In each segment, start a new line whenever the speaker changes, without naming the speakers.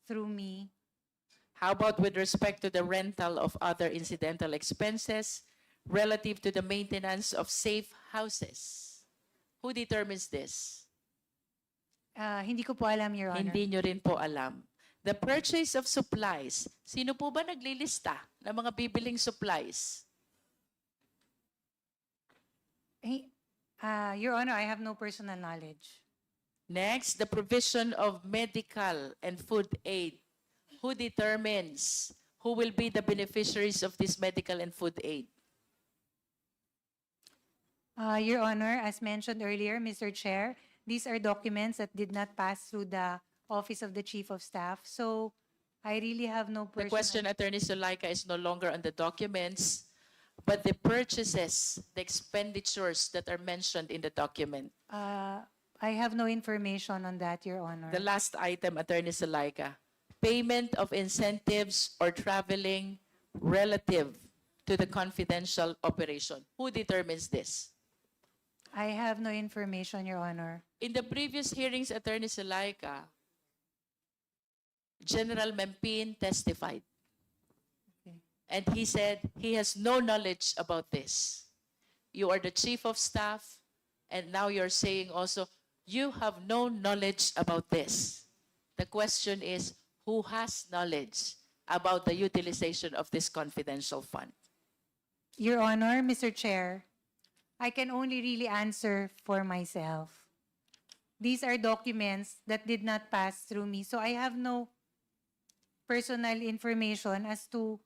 through me.
How about with respect to the rental of other incidental expenses relative to the maintenance of safe houses? Who determines this?
Hindi ko po alam, Your Honor.
Hindi nyo rin po alam. The purchase of supplies. Sino po ba naglilista ng mga bibiling supplies?
Your Honor, I have no personal knowledge.
Next, the provision of medical and food aid. Who determines who will be the beneficiaries of this medical and food aid?
Your Honor, as mentioned earlier, Mr. Chair, these are documents that did not pass through the Office of the Chief of Staff. So I really have no
The
personal...
question, Attorney Zulaika, is no longer on the documents, but the purchases, the expenditures that are mentioned in the document.
I have no information on that, Your Honor.
The last item, Attorney Zulaika, payment of incentives or traveling relative to the confidential operation. Who determines this?
I have no information, Your Honor.
In the previous hearings, Attorney Zulaika, General Mempin testified.
Okay.
And he said he has no knowledge about this. You are the Chief of Staff, and now you're saying also you have no knowledge about this. The question is, who has knowledge about the utilization of this confidential fund?
Your Honor, Mr. Chair, I can only really answer for myself. These are documents that did not pass through me, so I have no personal information as to...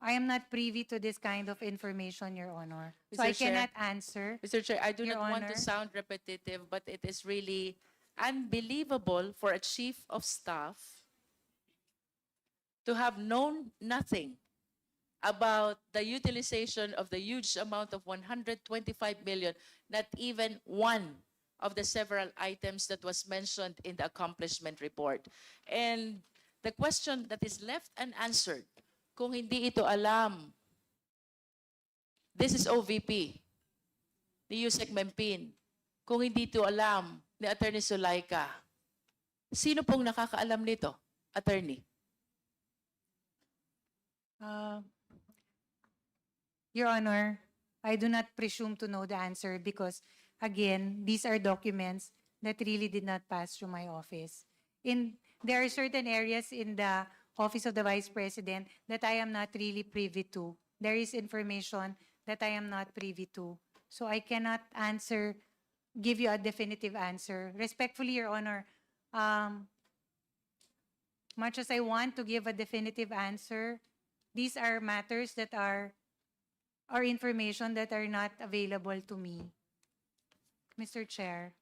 I am not privy to this kind of information, Your Honor. So
Mr.
I
Chair.
cannot answer.
Mr. Chair, I do
Your
not want to
Honor.
sound repetitive, but it is really unbelievable for a Chief of Staff to have known nothing about the utilization of the huge amount of 125 million, not even one of the several items that was mentioned in the accomplishment report. And the question that is left unanswered, kung hindi ito alam, this is OVP, ni Yusek Mempin. Kung hindi ito alam ni Attorney Zulaika, sino pong nakakaalam nito, Attorney?
Your Honor, I do not presume to know the answer because, again, these are documents that really did not pass through my office. There are certain areas in the Office of the Vice President that I am not really privy to. There is information that I am not privy to. So I cannot give you a definitive answer. Respectfully, Your Honor, much as I want to give a definitive answer, these are matters that are information that are not available to me. Mr. Chair.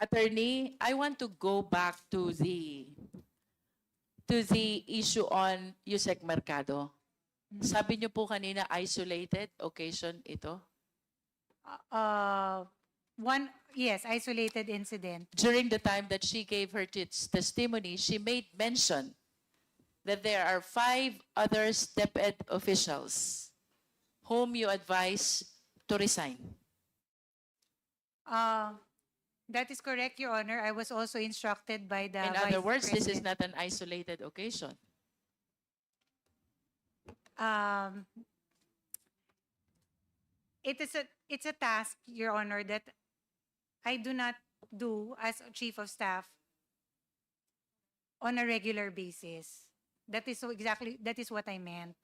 Attorney, I want to go back to the issue on Yusek Mercado. Sabi niyo po kanina, isolated occasion ito?
Yes, isolated incident.
During the time that she gave her testimony, she made mention that there are 5 other step-ed officials whom you advise to resign.
That is correct, Your Honor. I was also instructed by the
In
Vice
other words, this is
President.
not an isolated occasion.
It's a task, Your Honor, that I do not do as Chief of Staff on a regular basis. That is what I meant.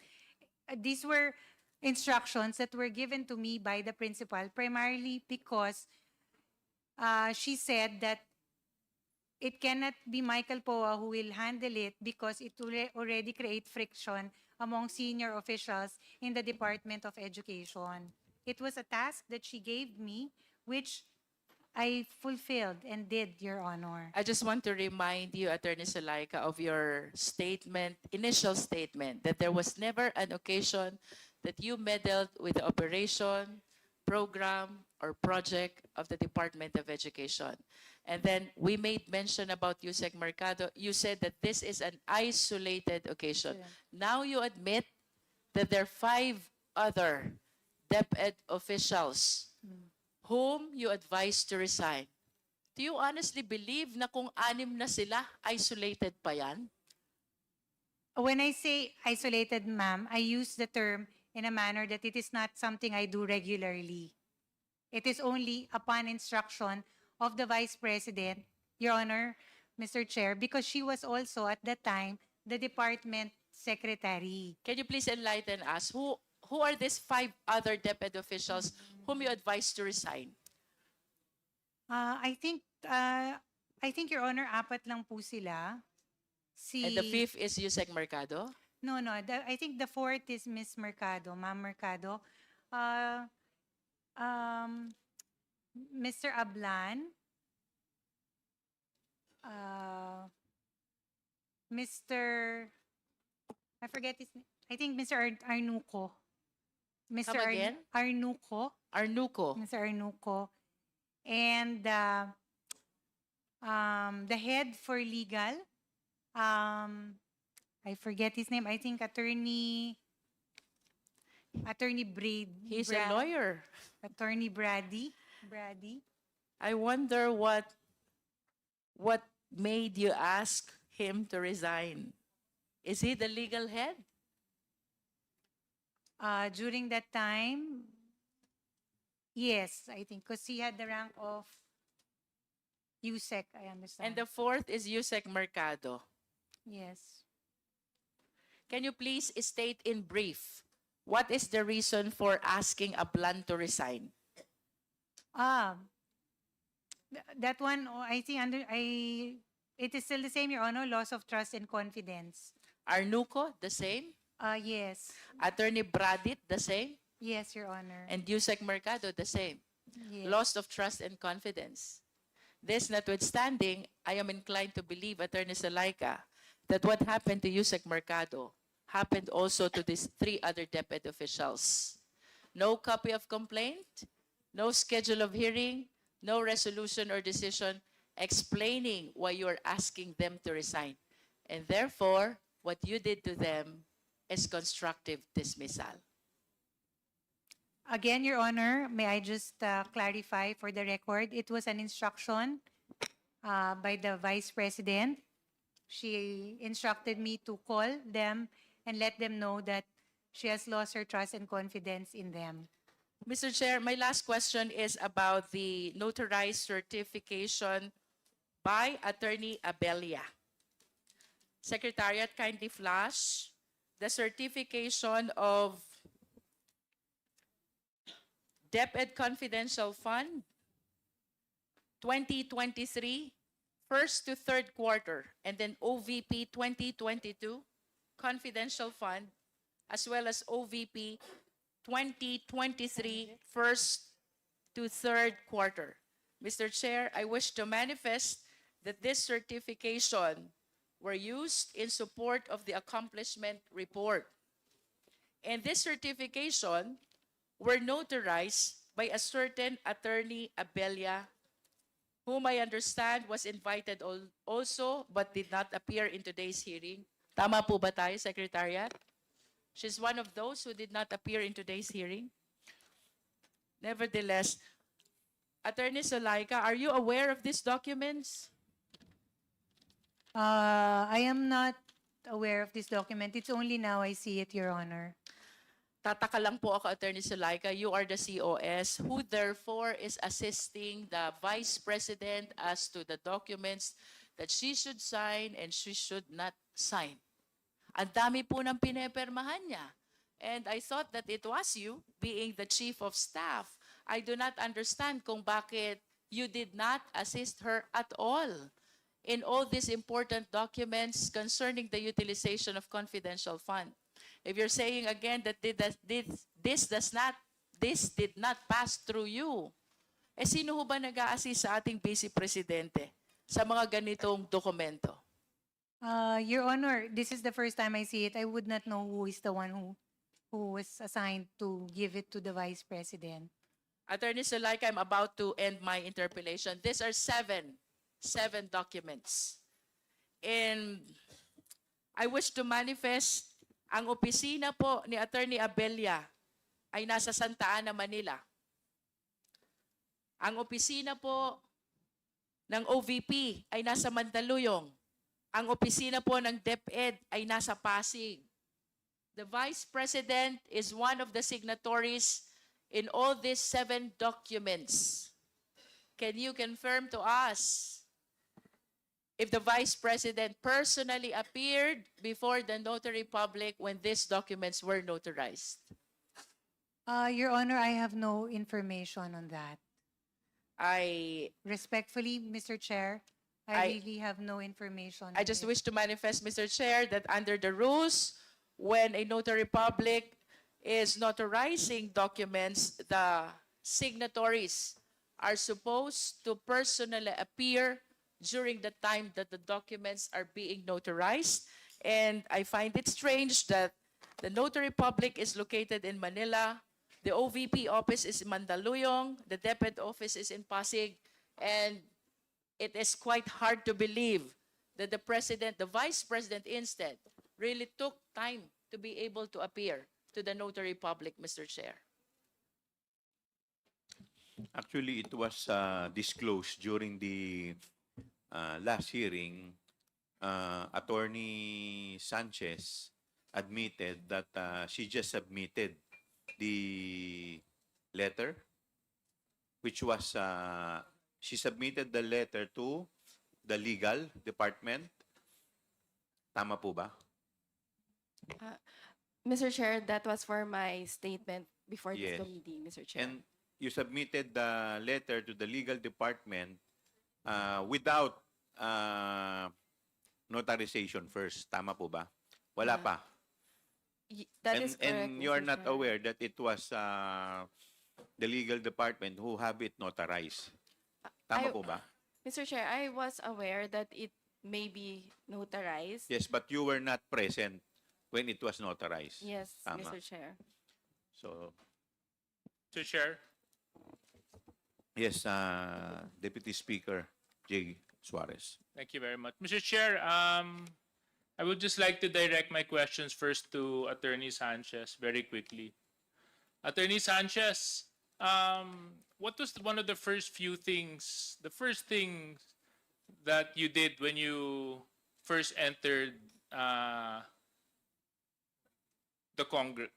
These were instructions that were given to me by the principal, primarily because she said that it cannot be Michael Poa who will handle it because it will already create friction among senior officials in the Department of Education. It was a task that she gave me, which I fulfilled and did, Your Honor.
I just want to remind you, Attorney Zulaika, of your statement, initial statement, that there was never an occasion that you meddled with the operation, program, or project of the Department of Education. And then we made mention about Yusek Mercado. You said that this is an isolated occasion.
Yeah.
Now you admit that there are 5 other DepEd officials whom you advised to resign. Do you honestly believe na kung 6 na sila, isolated pa yan?
When I say isolated, ma'am, I use the term in a manner that it is not something I do regularly. It is only upon instruction of the Vice President, Your Honor, Mr. Chair, because she was also at that time the department secretary.
Can you please enlighten us? Who are these 5 other DepEd officials whom you advised to resign?
I think, Your Honor, 4 lang po sila.
And the 5th is Yusek Mercado?
No, I think the 4th is Miss Mercado, Ma'am Mercado. Mr. Ablan. Mr. I forget his name. I think Mr. Arnuco. Mr.
Come again?
Arnuco.
Arnuco.
Mr. Arnuco. And the head for legal, I forget his name. I think Attorney
He's a lawyer.
Attorney Brady.
I wonder what made you ask him to resign. Is he the legal head?
During that time, yes, I think, because he had the rank of USEC, I understand.
And the 4th is Yusek Mercado.
Yes.
Can you please state in brief, what is the reason for asking Ablan to resign?
That one, I think it is still the same, Your Honor, loss of trust and confidence.
Arnuco, the same?
Yes.
Attorney Bradit, the same?
Yes, Your Honor.
And Yusek Mercado, the same?
Yes.
Loss of trust and confidence. This notwithstanding, I am inclined to believe, Attorney Salaika, that what happened to Yusek Mercado happened also to these 3 other DepEd officials. No copy of complaint, no schedule of hearing, no resolution or decision explaining why you are asking them to resign. And therefore, what you did to them is constructive dismissal.
Again, Your Honor, may I just clarify for the record, it was an instruction by the Vice President. She instructed me to call them and let them know that she has lost her trust and confidence in them.
Mr. Chair, my last question is about the notarized certification by Attorney Abelia. Secretariat, kindly flash the certification of DepEd Confidential Fund 2023, first to third quarter, and then OVP 2022 Confidential Fund, as well as OVP 2023, first to third quarter. Mr. Chair, I wish to manifest that this certification were used in support of the accomplishment report. And this certification were notarized by a certain Attorney Abelia, whom I understand was invited also but did not appear in today's hearing. Tama po ba tayo, Secretariat? She's one of those who did not appear in today's hearing. Nevertheless, Attorney Salaika, are you aware of these documents?
I am not aware of this document. It's only now I see it, Your Honor.
Tataka lang po ako, Attorney Salaika, you are the COS, who therefore is assisting the Vice President as to the documents that she should sign and she should not sign. Ang dami po ng pinepermahan niya. And I thought that it was you, being the Chief of Staff. I do not understand kung bakit you did not assist her at all in all these important documents concerning the utilization of confidential fund. If you're saying again that this did not pass through you, sino ho ba nag-a-assist sa ating Vice Presidente sa mga ganitong dokumento?
Your Honor, this is the first time I see it. I would not know who is the one who was assigned to give it to the Vice President.
Attorney Salaika, I'm about to end my interpellation. These are seven documents. And I wish to manifest, ang opisina po ni Attorney Abelia ay nasa Santa Ana, Manila. Ang opisina po ng OVP ay nasa Mandaluyong. Ang opisina po ng DepEd ay nasa Pasig. The Vice President is one of the signatories in all these 7 documents. Can you confirm to us if the Vice President personally appeared before the notary public when these documents were notarized?
Your Honor, I have no information on that.
I
Respectfully, Mr. Chair,
I-
I really have no information.
I
on
just
it.
wish to manifest, Mr. Chair, that under the rules, when a notary public is notarizing documents, the signatories are supposed to personally appear during the time that the documents are being notarized. And I find it strange that the notary public is located in Manila, the OVP office is in Mandaluyong, the DepEd office is in Pasig, and it is quite hard to believe that the president, the vice president instead, really took time to be able to appear to the notary public, Mr. Chair.
Actually, it was disclosed during the last hearing. Attorney Sanchez admitted that she just submitted the letter, which was, she submitted the letter to the legal department. Tama po ba?
Mr. Chair, that was for my statement before
Yes.
this committee, Mr. Chair.
And you submitted the letter to the legal department without notarization first. Tama po ba? Wala pa.
That is correct,
And you are
Mr.
not
Chair.
aware that it was the legal department who have it notarized. Tama
I-
po ba?
Mr. Chair, I was aware that it may be notarized.
Yes, but you were not present when it was notarized.
Yes,
Tama.
Mr. Chair.
So,
Mr. Chair,
yes, Deputy Speaker J. Suarez.
thank you very much. Mr. Chair, I would just like to direct my questions first to Attorney Sanchez very quickly. Attorney Sanchez, what was one of the first things that you did when you first entered the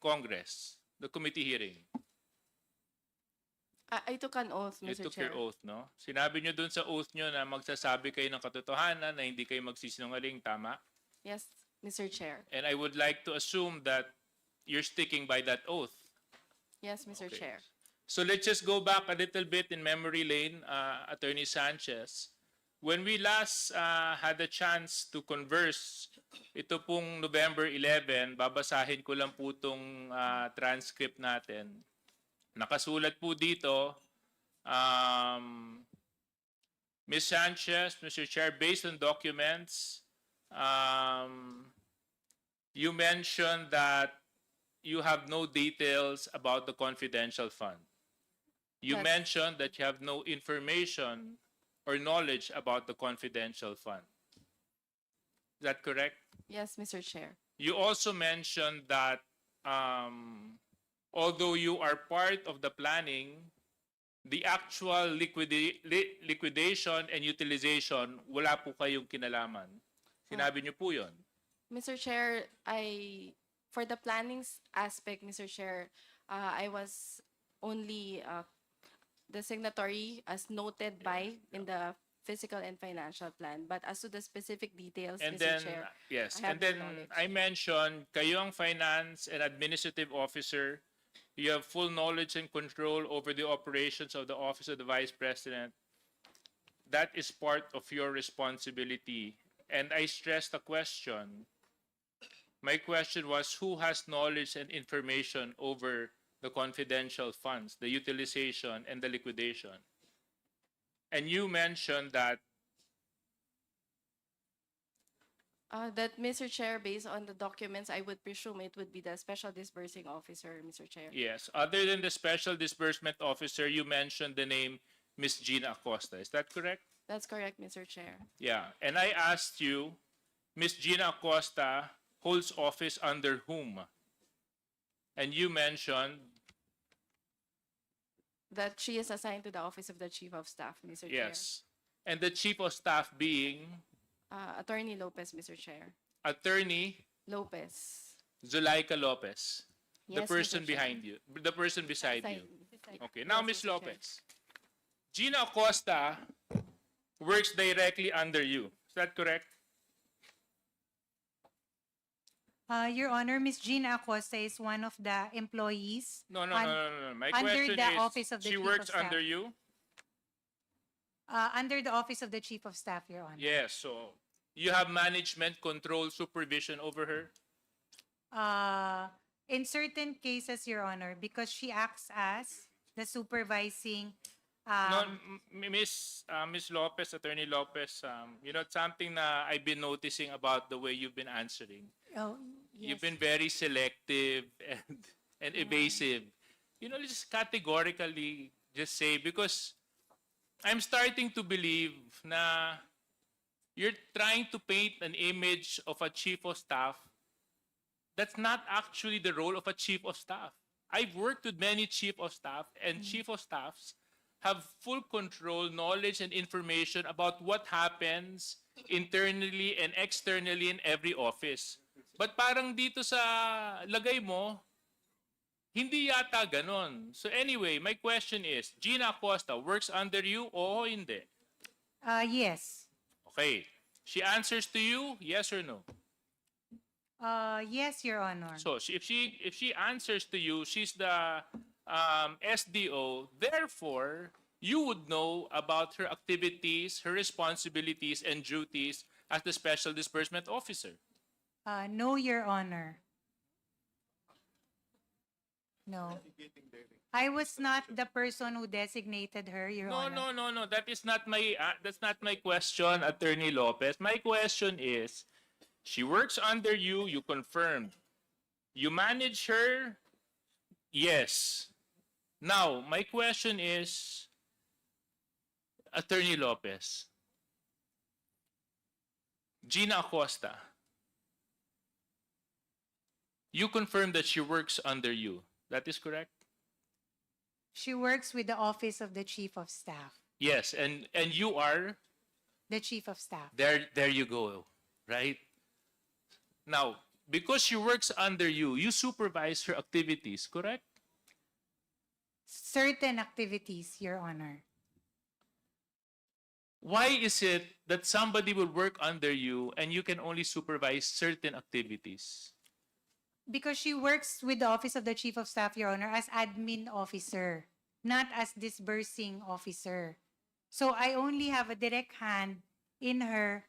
Congress, the committee hearing?
I took an oath,
You
Mr.
took
Chair.
your oath, no? Sinabi nyo dun sa oath nyo na magsasabi kayo ng katotohanan, na hindi kayo magsisinungaling, tama?
Yes, Mr. Chair.
And I would like to assume that you're sticking by that oath.
Yes, Mr.
Okay.
Chair.
So let's just go back a little bit in memory lane, Attorney Sanchez. When we last had a chance to converse, ito pong November 11, babasahin ko lang po itong transcript natin. Nakasulat po dito, Ms. Sanchez, Mr. Chair, based on documents, you mentioned that you have no details about the confidential fund. You
That's-
mentioned that you have no information or knowledge about the confidential fund. Is that correct?
Yes, Mr. Chair.
You also mentioned that although you are part of the planning, the actual liquidation and utilization, wala po kayong kinalaman. Sinabi niyo po yun.
Mr. Chair, for the planning aspect, Mr. Chair, I was only the signatory as noted by in the physical and financial plan. But as to the specific details,
And
Mr.
then,
Chair,
yes,
I have
and then
no knowledge.
I mentioned, kayo ang finance and administrative officer. You have full knowledge and control over the operations of the Office of the Vice President. That is part of your responsibility. And I stressed the question. My question was, who has knowledge and information over the confidential funds, the utilization, and the liquidation? And you mentioned that
that, Mr. Chair, based on the documents, I would presume it would be the special disbursing officer, Mr. Chair.
yes, other than the special disbursement officer, you mentioned the name Miss Gina Acosta. Is that correct?
That's correct, Mr. Chair.
Yeah. And I asked you, Miss Gina Acosta holds office under whom? And you mentioned,
That she is assigned to the Office of the Chief of Staff, Mr. Chair.
yes. And the chief of staff being
Attorney Lopez, Mr. Chair.
Attorney
Lopez.
Zuleika Lopez, the
Yes,
person
Mr. Chair.
behind you, the person beside you.
Beside-
Okay, now
Yes,
Ms.
Mr. Chair.
Lopez, Gina Acosta works directly under you. Is that correct?
Your Honor, Ms. Gina Acosta is one of the employees.
No. My
Under
question
the
is,
office of the
she
chief
works
of staff.
under you?
Under the office of the Chief of Staff, Your Honor.
Yes, so you have management control supervision over her?
In certain cases, Your Honor, because she acts as the supervising.
No, Miss Lopez, Attorney Lopez, it's something na I've been noticing about the way you've been answering.
Oh,
You've
yes.
been very selective and evasive. Just categorically just say, because I'm starting to believe na you're trying to paint an image of a chief of staff that's not actually the role of a chief of staff. I've worked with many chief of staff, and chief of staffs have full control, knowledge, and information about what happens internally and externally in every office. But parang dito sa lagay mo, hindi yata ganon. So anyway, my question is, Gina Acosta works under you o hindi?
Yes.
Okay. She answers to you, yes or no?
Yes, Your Honor.
So if she answers to you, she's the SDO. Therefore, you would know about her activities, her responsibilities, and duties as the Special Disbursement Officer.
No, Your Honor. No. I was not the person who designated her, Your Honor.
No. That's not my question, Attorney Lopez. My question is, she works under you, you confirmed. You manage her? Yes. Now, my question is, Attorney Lopez, Gina Acosta, you confirmed that she works under you. That is correct?
She works with the office of the Chief of Staff.
Yes, and you are?
The Chief of Staff.
There you go, right? Now, because she works under you, you supervise her activities, correct?
Certain activities, Your Honor.
Why is it that somebody will work under you and you can only supervise certain activities?
Because she works with the office of the Chief of Staff, Your Honor, as admin officer, not as disbursing officer. So I only have a direct hand in her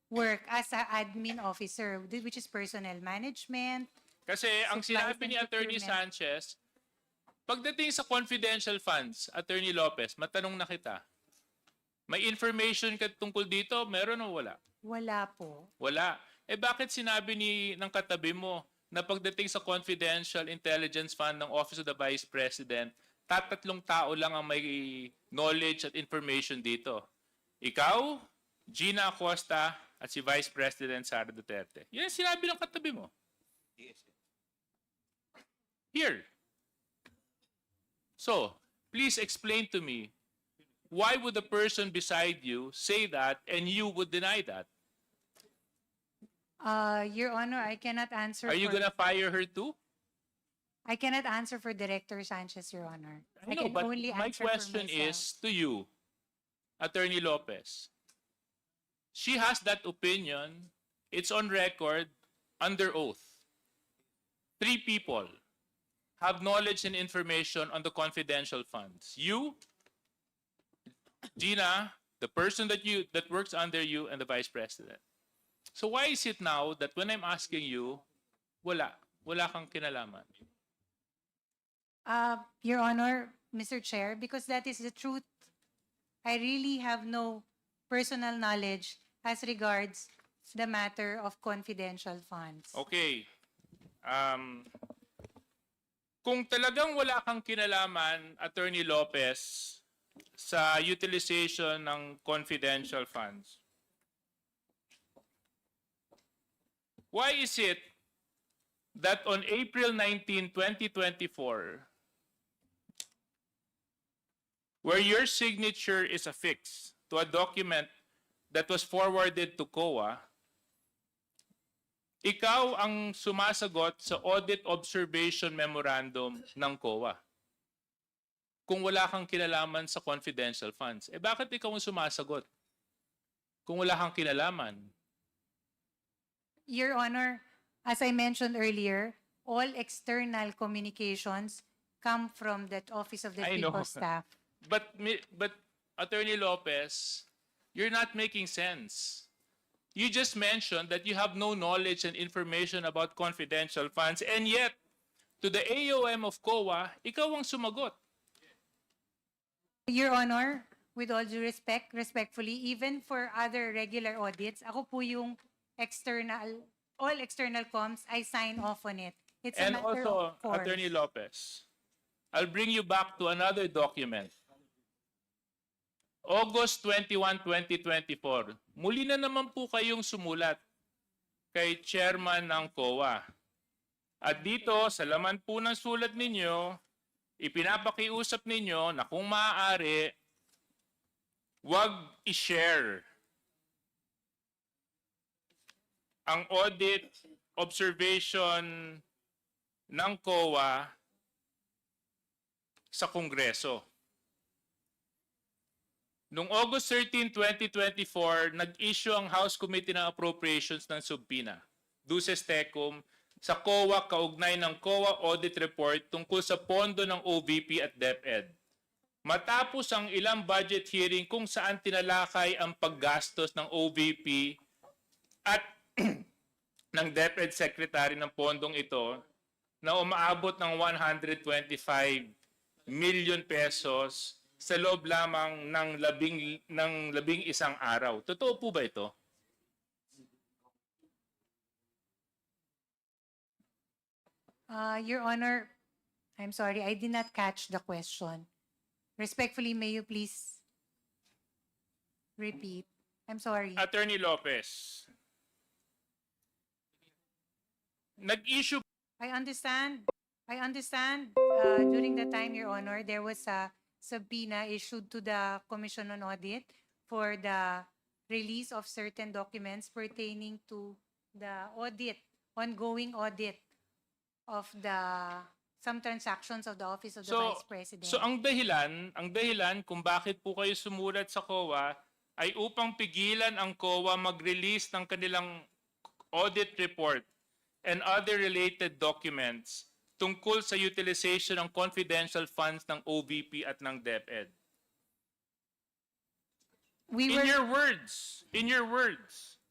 work as an admin officer, which is personnel management.
Kasi ang
Supplies
sinabi
and
ni Attorney
procurement.
Sanchez, pagdating sa confidential funds, Attorney Lopez, matanong na kita, may information ka tungkol dito? Meron o wala?
Wala po.
Wala. Bakit sinabi ng katabi mo na pagdating sa confidential intelligence fund ng Office of the Vice President, tatlong tao lang ang may knowledge at information dito? Ikaw, Gina Acosta, at si Vice President Sara Duterte. Yan ang sinabi ng katabi mo. Here. So, please explain to me, why would the person beside you say that and you would deny that?
Your Honor, I cannot answer.
Are you gonna fire her too?
I cannot answer for Director Sanchez, Your Honor.
I know,
can
but
only
my
answer for
question
myself.
is to you, Attorney Lopez. She has that opinion. It's on record, under oath. 3 people have knowledge and information on the confidential funds. You, Gina, the person that works under you, and the Vice President. So why is it now that when I'm asking you, wala kang kinalaman?
Your Honor, Mr. Chair, because that is the truth. I really have no personal knowledge as regards the matter of confidential funds.
Okay. Kung talagang wala kang kinalaman, Attorney Lopez, sa utilization ng confidential funds, why is it that on April 19, 2024, where your signature is affixed, to a document that was forwarded to COA, ikaw ang sumasagot sa audit observation memorandum ng COA. Kung wala kang kinalaman sa confidential funds, bakit ikaw ang sumasagot? Kung wala kang kinalaman.
Your Honor, as I mentioned earlier, all external communications come from that Office of the
I know.
Chief of Staff.
But Attorney Lopez, you're not making sense. You just mentioned that you have no knowledge and information about confidential funds, and yet, to the AOM of COA, ikaw ang sumagot.
Your Honor, with all due respect, respectfully, even for other regular audits, ako po yung all external comms, I sign off on it. It's a
And
matter
also,
of course.
Attorney Lopez, I'll bring you back to another document. August 21, 2024, muli na naman po kayong sumulat kay Chairman ng COA. At dito, sa laman po ng sulat ninyo, ipinapakiusap ninyo na kung maaari, wag i-share ang audit observation ng COA sa Kongreso. Noong August 13, 2024, nag-issue ang House Committee ng Appropriations ng Subpoena, Duces Tecum, sa COA kaugnay ng COA Audit Report tungkol sa pondo ng OVP at DepEd. Matapos ang ilang budget hearing kung saan tinalakay ang paggastos ng OVP at ng DepEd Secretary ng pondong ito na umaabot ng 125 million pesos sa loob lamang ng labing isang araw. Totoo po ba ito?
Your Honor, I'm sorry, I did not catch the question. Respectfully, may you please repeat? I'm sorry.
Attorney Lopez, nag-issue
I understand. During that time, Your Honor, there was a subpoena issued to the Commission on Audit for the release of certain documents pertaining to the ongoing audit of some transactions of the Office of the Vice President.
So ang dahilan kung bakit po kayo sumulat sa COA ay upang pigilan ang COA mag-release ng kanilang audit report and other related documents tungkol sa utilization ng confidential funds ng OVP at ng DepEd. In your words,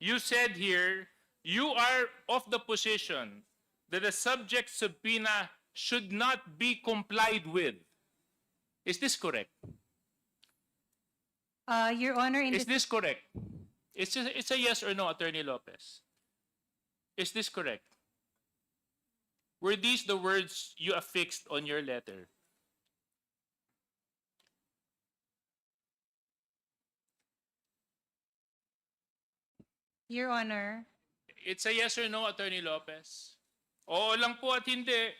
you said here, you are of the position that the subject subpoena should not be complied with. Is this correct?
Your Honor,
Is this correct? It's a yes or no, Attorney Lopez. Is this correct? Were these the words you affixed on your letter?
Your Honor,
It's a yes or no, Attorney Lopez. Oo lang po at hindi.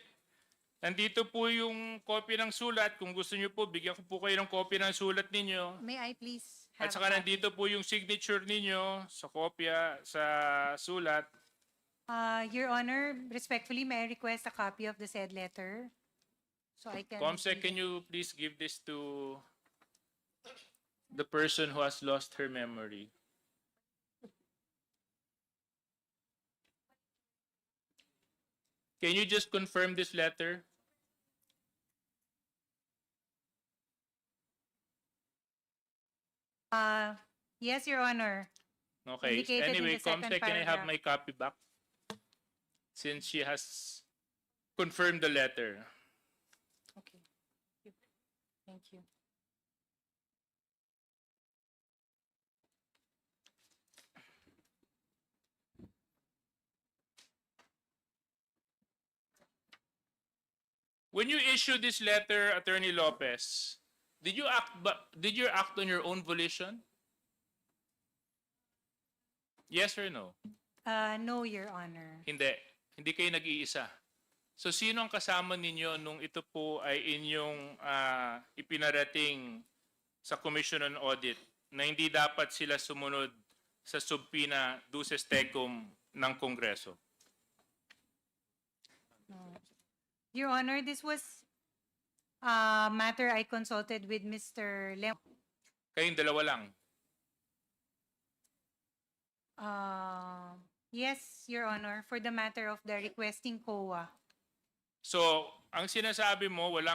Nandito po yung copy ng sulat. Kung gusto niyo po, bigyan ko po kayo ng copy ng sulat ninyo.
may I please have
At saka
a copy?
nandito po yung signature ninyo sa kopya, sa sulat.
Your Honor, respectfully, may I request a copy of the said letter? So I can...
Comsec, can you please give this to the person who has lost her memory? Can you just confirm this letter?
Yes, Your Honor.
Okay.
Indicated in
Anyway,
the second
Comsec, can I have
paragraph.
my copy back? Since she has confirmed the letter.
Okay. Thank you.
When you issue this letter, Attorney Lopez, did you act on your own volition? Yes or no?
No, Your Honor.
Hindi. Hindi kayo nag-iisa. So sino ang kasama ninyo nung ito po ay inyong ipinarating sa Commission on Audit na hindi dapat sila sumunod sa subpoena duces tecum ng Kongreso?
Your Honor, this was a matter I consulted with Mr. Lem.
Kayong dalawa lang.
Yes, Your Honor, for the matter of the requesting COA.
So, ang sinasabi mo, walang